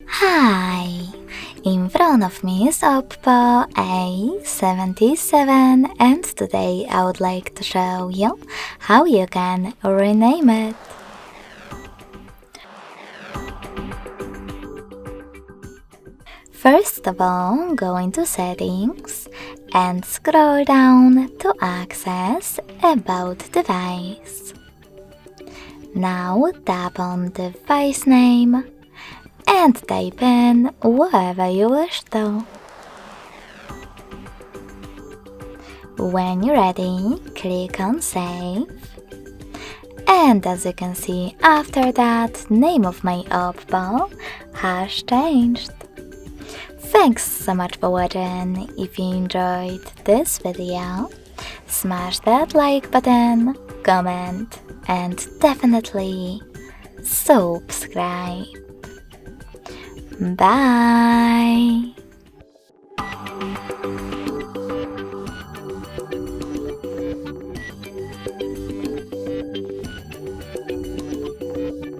Hi! In front of me is Oppo A77 and today I would like to show you how you can rename it. First of all, go into Settings and scroll down to access About Device. Now tap on device name and type in whatever you wish to. When you're ready, click on Save. And as you can see, after that, name of my Oppo has changed. Thanks so much for watching. If you enjoyed this video, smash that like button, comment, and definitely subscribe. Bye!